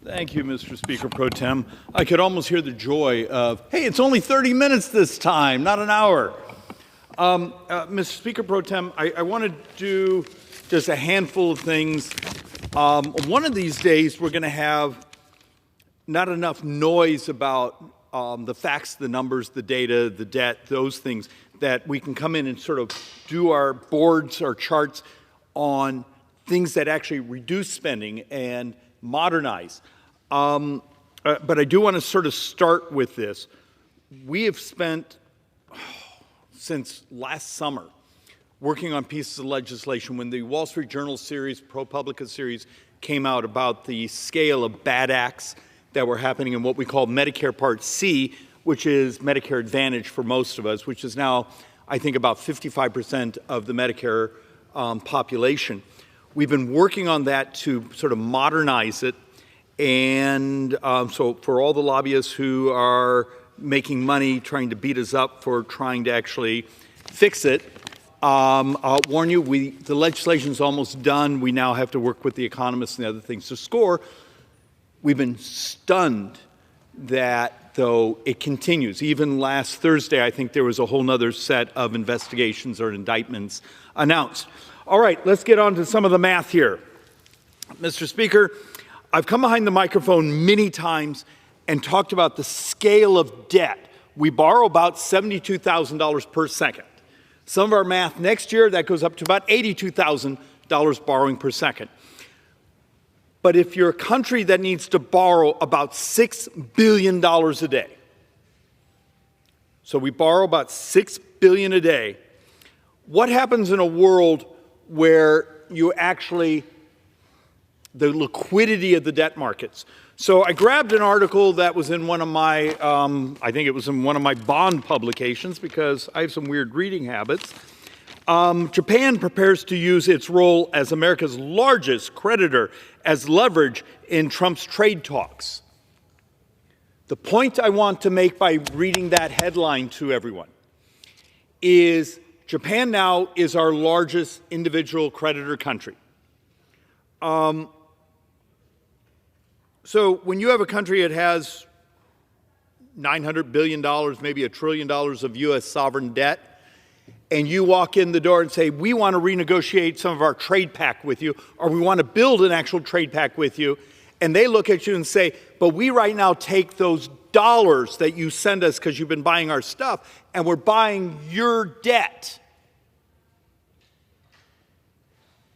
Thank you, Mr. Speaker Pro Tem. I could almost hear the joy of, hey, it's only 30 minutes this time, not an hour. Mr. Speaker Pro Tem, I want to do just a handful of things. One of these days, we're going to have not enough noise about the facts, the numbers, the data, the debt, those things, that we can come in and sort of do our boards, our charts on things that actually reduce spending and modernize. But I do want to sort of start with this. We have spent, since last summer, working on pieces of legislation. When the Wall Street Journal series, ProPublica series, came out about the scale of bad acts that were happening in what we call Medicare Part C, which is Medicare Advantage for most of us, which is now, I think, about 55% of the Medicare population. We've been working on that to sort of modernize it. And so for all the lobbyists who are making money trying to beat us up for trying to actually fix it, I'll warn you, the legislation's almost done. We now have to work with the economists and the other things to score. We've been stunned that, though, it continues. Even last Thursday, I think there was a whole nother set of investigations or indictments announced. All right, let's get on to some of the math here. Mr. Speaker, I've come behind the microphone many times and talked about the scale of debt. We borrow about $72,000 per second. Some of our math next year, that goes up to about $82,000 borrowing per second. But if you're a country that needs to borrow about $6 billion a day, so we borrow about $6 billion a day, what happens in a world where you actually, the liquidity of the debt markets? So I grabbed an article that was in one of my, I think it was in one of my bond publications because I have some weird reading habits. Japan prepares to use its role as America's largest creditor as leverage in Trump's trade talks. The point I want to make by reading that headline to everyone is Japan now is our largest individual creditor country. So when you have a country that has $900 billion, maybe $1 trillion of U.S. sovereign debt, and you walk in the door and say, we want to renegotiate some of our trade pact with you, or we want to build an actual trade pact with you, and they look at you and say, but we right now take those dollars that you send us because you've been buying our stuff, and we're buying your debt.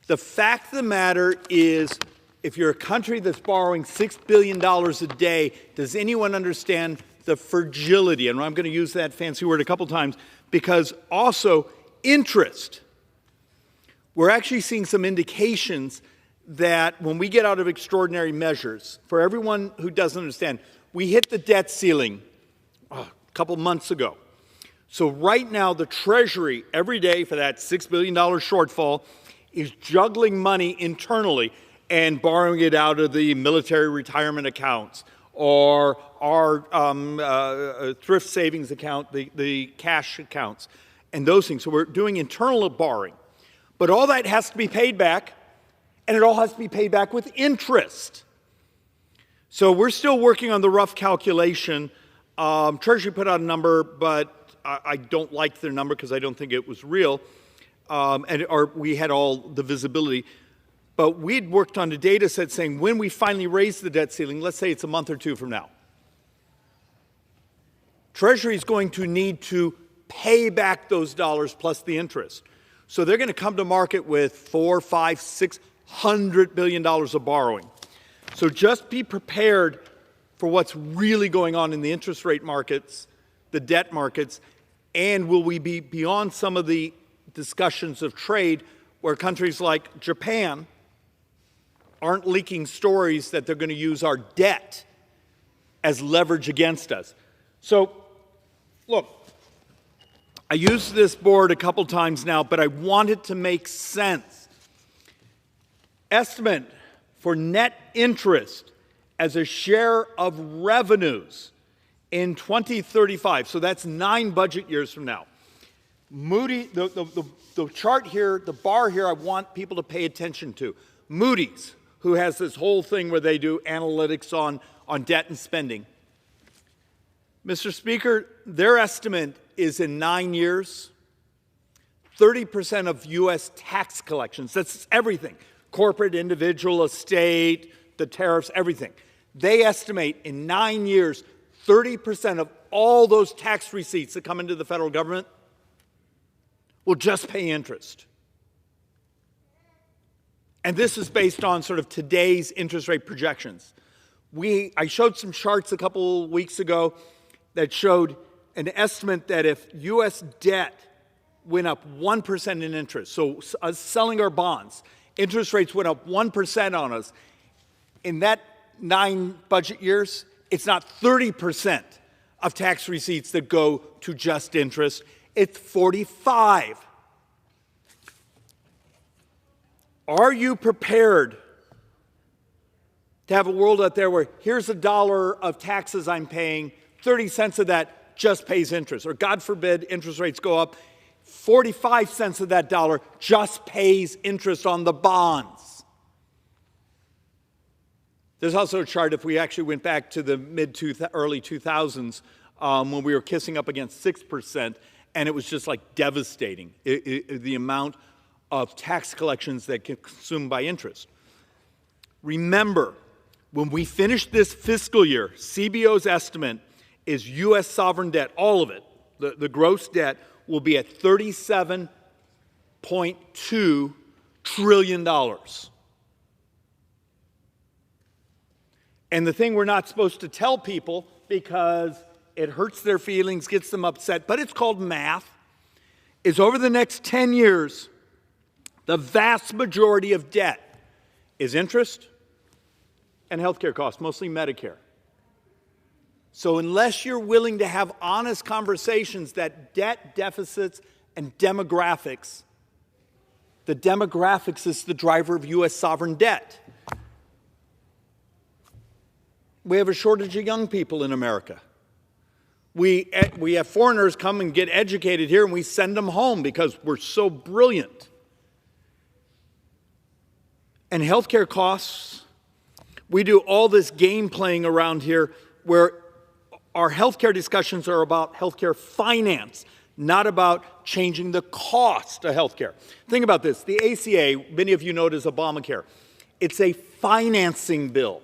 The fact of the matter is, if you're a country that's borrowing $6 billion a day, does anyone understand the fragility? And I'm going to use that fancy word a couple times, because also interest. We're actually seeing some indications that when we get out of extraordinary measures, for everyone who doesn't understand, we hit the debt ceiling a couple months ago. So right now, the Treasury, every day for that $6 billion shortfall, is juggling money internally and borrowing it out of the military retirement accounts or our thrift savings account, the cash accounts, and those things. So we're doing internal borrowing. But all that has to be paid back, and it all has to be paid back with interest. So we're still working on the rough calculation. Treasury put out a number, but I don't like their number because I don't think it was real, or we had all the visibility. But we'd worked on a data set saying when we finally raise the debt ceiling, let's say it's a month or two from now, Treasury is going to need to pay back those dollars plus the interest. So they're going to come to market with $400, $500, $600 billion of borrowing. So just be prepared for what's really going on in the interest rate markets, the debt markets, and will we be beyond some of the discussions of trade where countries like Japan aren't leaking stories that they're going to use our debt as leverage against us. So, look, I used this board a couple times now, but I want it to make sense. Estimate for net interest as a share of revenues in 2035. So that's 9 budget years from now. Moody, the chart here, the bar here, I want people to pay attention to. Moody's, who has this whole thing where they do analytics on debt and spending. Mr. Speaker, their estimate is in 9 years, 30% of U.S. tax collections, that's everything, corporate, individual, estate, the tariffs, everything. They estimate in 9 years, 30% of all those tax receipts that come into the federal government will just pay interest. And this is based on sort of today's interest rate projections. I showed some charts a couple weeks ago that showed an estimate that if U.S. debt went up 1% in interest, so us selling our bonds, interest rates went up 1% on us, in that 9 budget years, it's not 30% of tax receipts that go to just interest, it's 45. Are you prepared to have a world out there where here's $1 of taxes I'm paying, 30 cents of that just pays interest, or God forbid interest rates go up, 45 cents of that dollar just pays interest on the bonds. There's also a chart if we actually went back to the early 2000s when we were kissing up against 6%, and it was just like devastating, the amount of tax collections that get consumed by interest. Remember, when we finish this fiscal year, CBO's estimate is U.S. sovereign debt, all of it, the gross debt, will be at $37.2 trillion. And the thing we're not supposed to tell people because it hurts their feelings, gets them upset, but it's called math, is over the next 10 years, the vast majority of debt is interest and healthcare costs, mostly Medicare. So unless you're willing to have honest conversations that debt, deficits, and demographics, the demographics is the driver of U.S. sovereign debt. We have a shortage of young people in America. We have foreigners come and get educated here, and we send them home because we're so brilliant. And healthcare costs, we do all this game playing around here where our healthcare discussions are about healthcare finance, not about changing the cost of healthcare. Think about this. The ACA, many of you know it as Obamacare. It's a financing bill.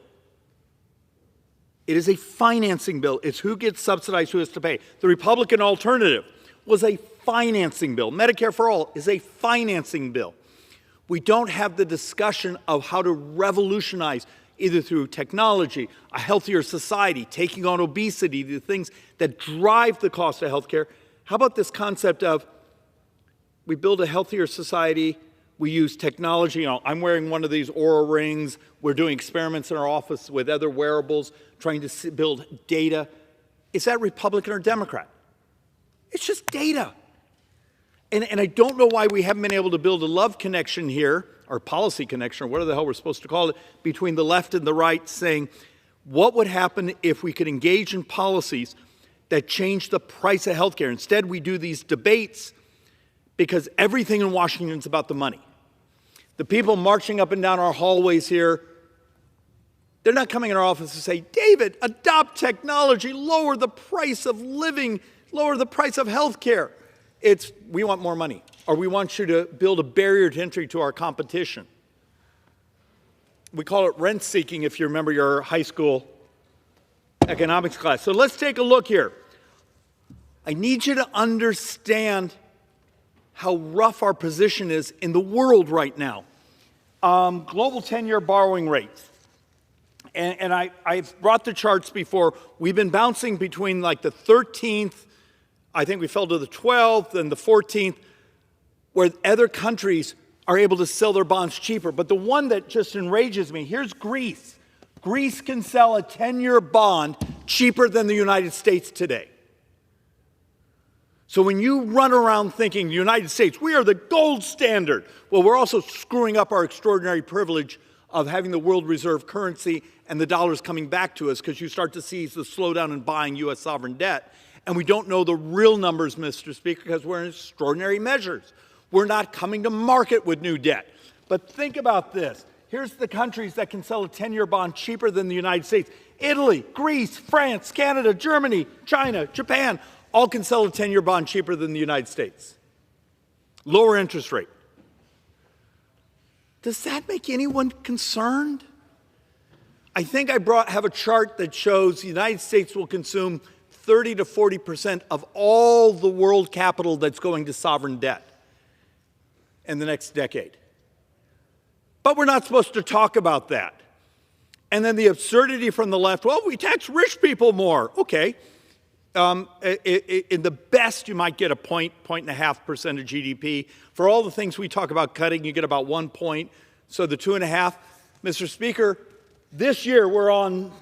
It is a financing bill. It's who gets subsidized, who has to pay. The Republican alternative was a financing bill. Medicare for All is a financing bill. We don't have the discussion of how to revolutionize, either through technology, a healthier society, taking on obesity, the things that drive the cost of healthcare. How about this concept of we build a healthier society, we use technology. You know, I'm wearing one of these Oura rings. We're doing experiments in our office with other wearables, trying to build data. Is that Republican or Democrat? It's just data. And I don't know why we haven't been able to build a love connection here, or policy connection, or whatever the hell we're supposed to call it, between the left and the right, saying, what would happen if we could engage in policies that change the price of healthcare? Instead, we do these debates because everything in Washington is about the money. The people marching up and down our hallways here, they're not coming in our office to say, David, adopt technology, lower the price of living, lower the price of healthcare. It's, we want more money, or we want you to build a barrier to entry to our competition. We call it rent seeking if you remember your high school economics class. So let's take a look here. I need you to understand how rough our position is in the world right now. Global 10-year borrowing rates. And I've brought the charts before. We've been bouncing between like the 13th, I think we fell to the 12th and the 14th, where other countries are able to sell their bonds cheaper. But the one that just enrages me, here's Greece. Greece can sell a 10-year bond cheaper than the United States today. So when you run around thinking the United States, we are the gold standard, well, we're also screwing up our extraordinary privilege of having the world reserve currency and the dollars coming back to us, because you start to see the slowdown in buying U.S. sovereign debt. And we don't know the real numbers, Mr. Speaker, because we're in extraordinary measures. We're not coming to market with new debt. But think about this. Here's the countries that can sell a 10-year bond cheaper than the United States. Italy, Greece, France, Canada, Germany, China, Japan, all can sell a 10-year bond cheaper than the United States. Lower interest rate. Does that make anyone concerned? I think I have a chart that shows the United States will consume 30 to 40% of all the world capital that's going to sovereign debt in the next decade. But we're not supposed to talk about that. And then the absurdity from the left, well, we tax rich people more. Okay. In the best, you might get a point and a half percent of GDP. For all the things we talk about cutting, you get about 1 point. So the 2.5. Mr. Speaker, this year we're on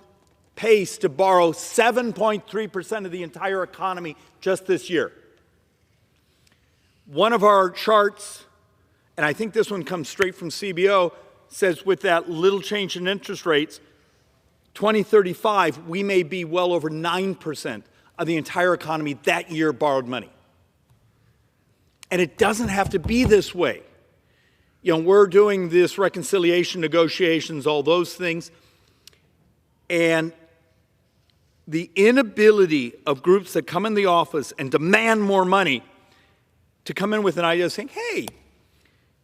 pace to borrow 7.3% of the entire economy just this year. One of our charts, and I think this one comes straight from CBO, says with that little change in interest rates, 2035, we may be well over 9% of the entire economy that year borrowed money. And it doesn't have to be this way. You know, we're doing this reconciliation, negotiations, all those things. And the inability of groups that come in the office and demand more money to come in with an idea saying, hey,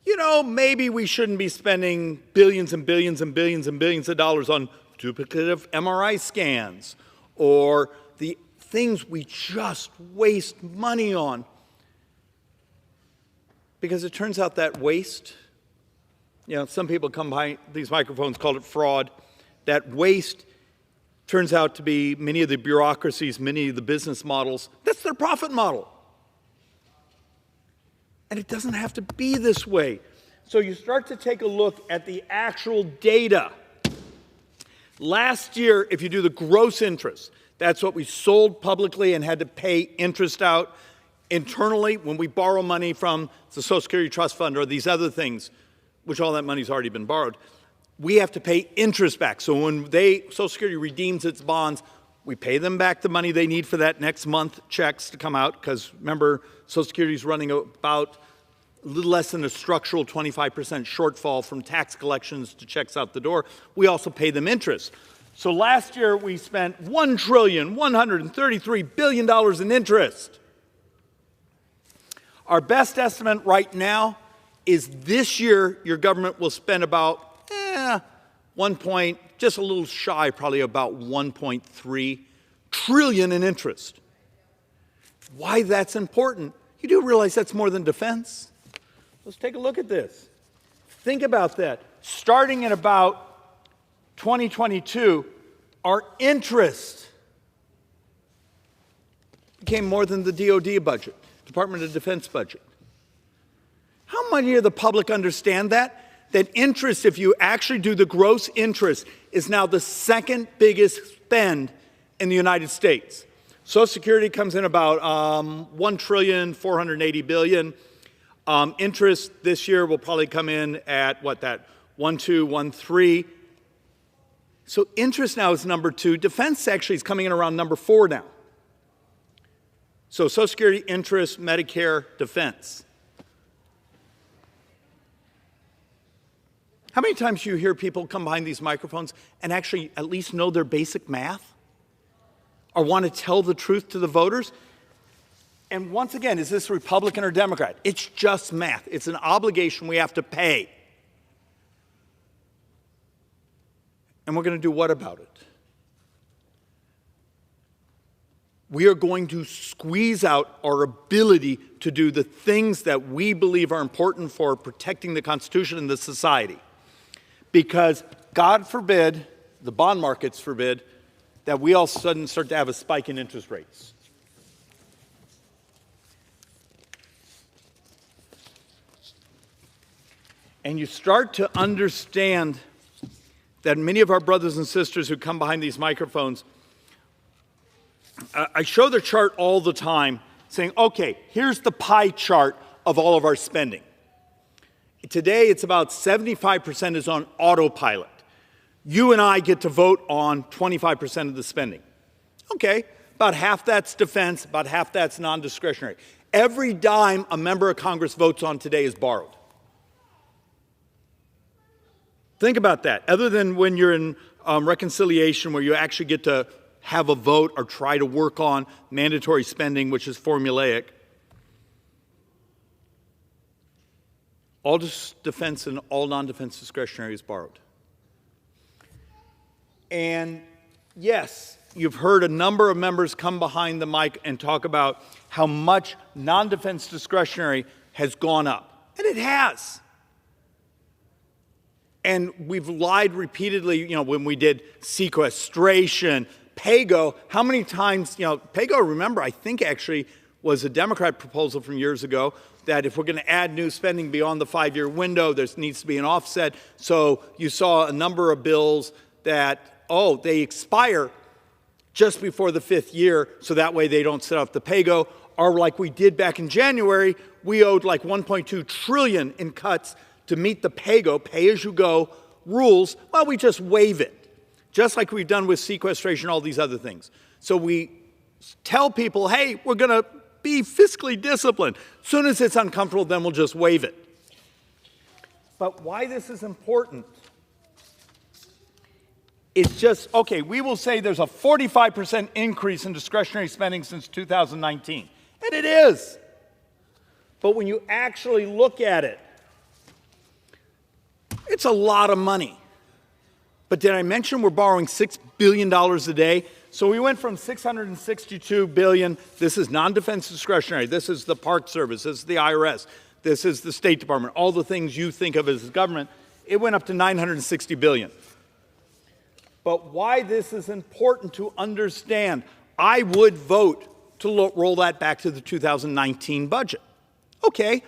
you know, maybe we shouldn't be spending billions and billions and billions and billions of dollars on duplicative MRI scans or the things we just waste money on. Because it turns out that waste, you know, some people come behind these microphones, call it fraud. That waste turns out to be many of the bureaucracies, many of the business models. That's their profit model. And it doesn't have to be this way. So you start to take a look at the actual data. Last year, if you do the gross interest, that's what we sold publicly and had to pay interest out. Internally, when we borrow money from the Social Security Trust Fund or these other things, which all that money's already been borrowed, we have to pay interest back. So when Social Security redeems its bonds, we pay them back the money they need for that next month checks to come out, because remember, Social Security is running about a little less than a structural 25% shortfall from tax collections to checks out the door. We also pay them interest. So last year we spent $1,133 billion in interest. Our best estimate right now is this year your government will spend about just a little shy, probably about 1.3 trillion in interest. Why that's important? You do realize that's more than defense? Let's take a look at this. Think about that. Starting in about 2022, our interest became more than the DoD budget, Department of Defense budget. How many of the public understand that? That interest, if you actually do the gross interest, is now the second biggest spend in the United States. Social Security comes in about $1.480 trillion. Interest this year will probably come in at, 1.213. So interest now is number 2. Defense actually is coming in around number 4 now. So Social Security, interest, Medicare, defense. How many times do you hear people come behind these microphones and actually at least know their basic math or want to tell the truth to the voters? And once again, is this Republican or Democrat? It's just math. It's an obligation we have to pay. And we're going to do what about it? We are going to squeeze out our ability to do the things that we believe are important for protecting the Constitution and the society. Because God forbid, the bond markets forbid, that we all of a sudden start to have a spike in interest rates. And you start to understand that many of our brothers and sisters who come behind these microphones, I show the chart all the time saying, okay, here's the pie chart of all of our spending. Today, it's about 75% is on autopilot. You and I get to vote on 25% of the spending. Okay, about half that's defense, about half that's non-discretionary. Every dime a member of Congress votes on today is borrowed. Think about that. Other than when you're in reconciliation where you actually get to have a vote or try to work on mandatory spending, which is formulaic, all defense and all non-defense discretionary is borrowed. And yes, you've heard a number of members come behind the mic and talk about how much non-defense discretionary has gone up. And it has. And we've lied repeatedly, when we did sequestration, PAYGO, how many times, PAYGO, remember, I think actually was a Democrat proposal from years ago that if we're going to add new spending beyond the 5-year window, there needs to be an offset. So you saw a number of bills that, they expire just before the 5th year, so that way they don't set off the PAYGO. Or like we did back in January, we owed like $1.2 trillion in cuts to meet the PAYGO, pay-as-you-go rules. Well, we just waive it, just like we've done with sequestration, all these other things. So we tell people, hey, we're going to be fiscally disciplined. As soon as it's uncomfortable, then we'll just waive it. But why this is important, it's just, okay, we will say there's a 45% increase in discretionary spending since 2019. And it is. But when you actually look at it, it's a lot of money. But did I mention we're borrowing $6 billion a day? So we went from $662 billion. This is non-defense discretionary. This is the Park Service. This is the IRS. This is the State Department. All the things you think of as government. It went up to $960 billion. But why this is important to understand, I would vote to roll that back to the 2019 budget. Okay.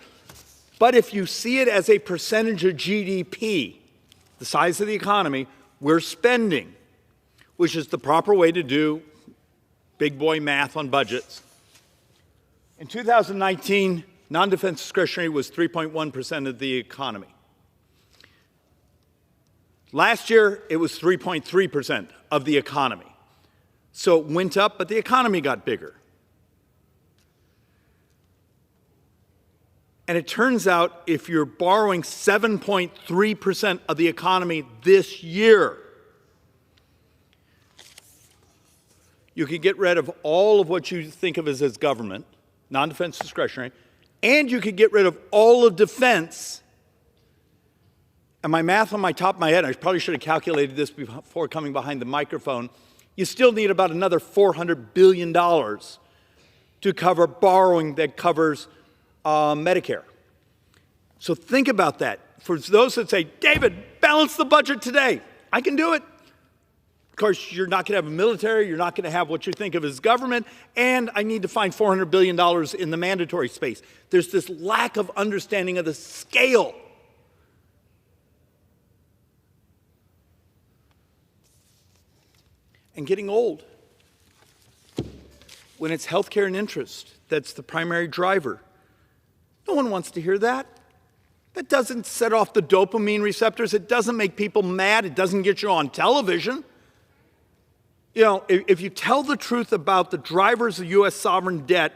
But if you see it as a percentage of GDP, the size of the economy, we're spending, which is the proper way to do big boy math on budgets. In 2019, non-defense discretionary was 3.1% of the economy. Last year, it was 3.3% of the economy. So it went up, but the economy got bigger. And it turns out if you're borrowing 7.3% of the economy this year, you could get rid of all of what you think of as government, non-defense discretionary, and you could get rid of all of defense. And my math on my top of my head, I probably should have calculated this before coming behind the microphone, you still need about another $400 billion to cover borrowing that covers Medicare. So think about that. For those that say, David, balance the budget today. I can do it. Of course, you're not going to have a military. You're not going to have what you think of as government. And I need to find $400 billion in the mandatory space. There's this lack of understanding of the scale. And getting old. When it's healthcare and interest, that's the primary driver. No one wants to hear that. That doesn't set off the dopamine receptors. It doesn't make people mad. It doesn't get you on television. If you tell the truth about the drivers of U.S. sovereign debt,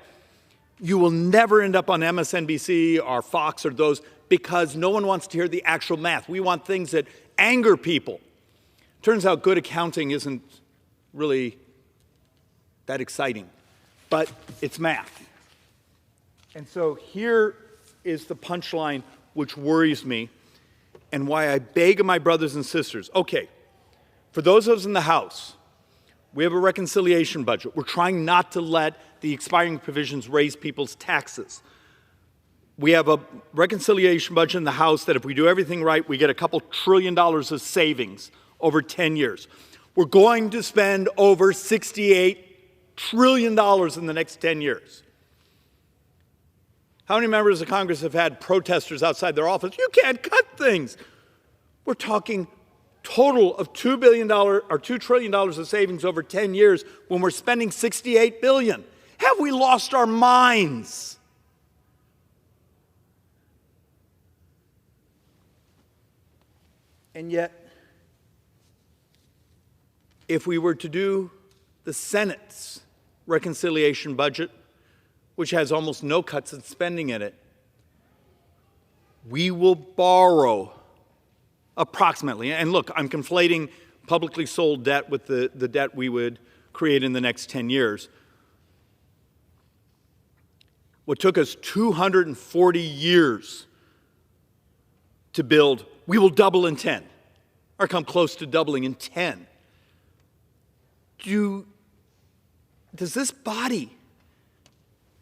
you will never end up on MSNBC or Fox or those because no one wants to hear the actual math. We want things that anger people. Turns out good accounting isn't really that exciting, but it's math. And so here is the punchline which worries me and why I beg of my brothers and sisters. Okay, for those of us in the House, we have a reconciliation budget. We're trying not to let the expiring provisions raise people's taxes. We have a reconciliation budget in the House that if we do everything right, we get a couple $1 trillion of savings over 10 years. We're going to spend over $68 trillion in the next 10 years. How many members of Congress have had protesters outside their office? You can't cut things. We're talking total of $2 billion or $2 trillion of savings over 10 years when we're spending $68 billion. Have we lost our minds? And yet, if we were to do the Senate's reconciliation budget, which has almost no cuts in spending in it, we will borrow approximately. And look, I'm conflating publicly sold debt with the debt we would create in the next 10 years. What took us 240 years to build, we will double in 10, or come close to doubling in 10. Does this body,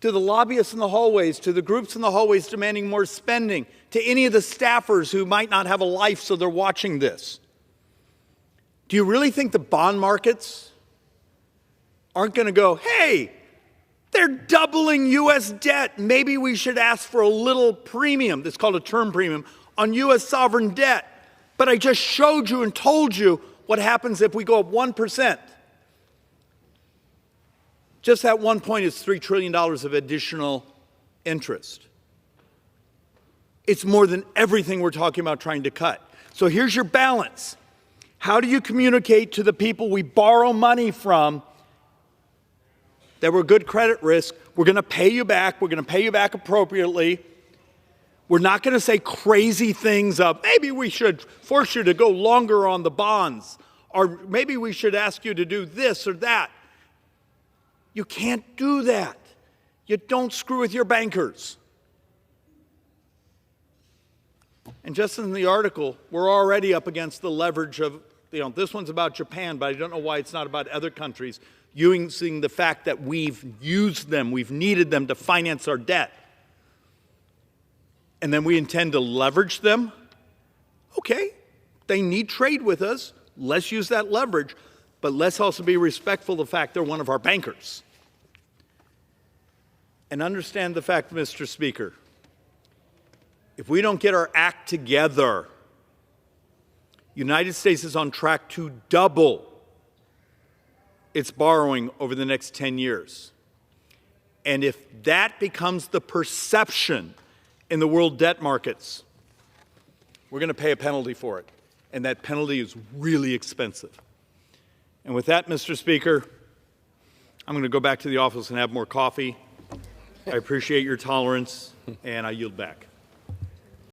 to the lobbyists in the hallways, to the groups in the hallways demanding more spending, to any of the staffers who might not have a life so they're watching this, do you really think the bond markets aren't going to go, hey, they're doubling U.S. debt. Maybe we should ask for a little premium, that's called a term premium, on U.S. sovereign debt. But I just showed you and told you what happens if we go up 1%. Just that 1 point is $3 trillion of additional interest. It's more than everything we're talking about trying to cut. So here's your balance. How do you communicate to the people we borrow money from that we're good credit risk? We're going to pay you back. We're going to pay you back appropriately. We're not going to say crazy things of, maybe we should force you to go longer on the bonds, or maybe we should ask you to do this or that. You can't do that. You don't screw with your bankers. And just in the article, we're already up against the leverage of, this one's about Japan, but I don't know why it's not about other countries, using the fact that we've used them, we've needed them to finance our debt. And then we intend to leverage them. Okay, they need trade with us. Let's use that leverage, but let's also be respectful of the fact they're one of our bankers. And understand the fact, Mr. Speaker, if we don't get our act together, United States is on track to double its borrowing over the next 10 years. And if that becomes the perception in the world debt markets, we're going to pay a penalty for it. And that penalty is really expensive. And with that, Mr. Speaker, I'm going to go back to the office and have more coffee. I appreciate your tolerance, and I yield back.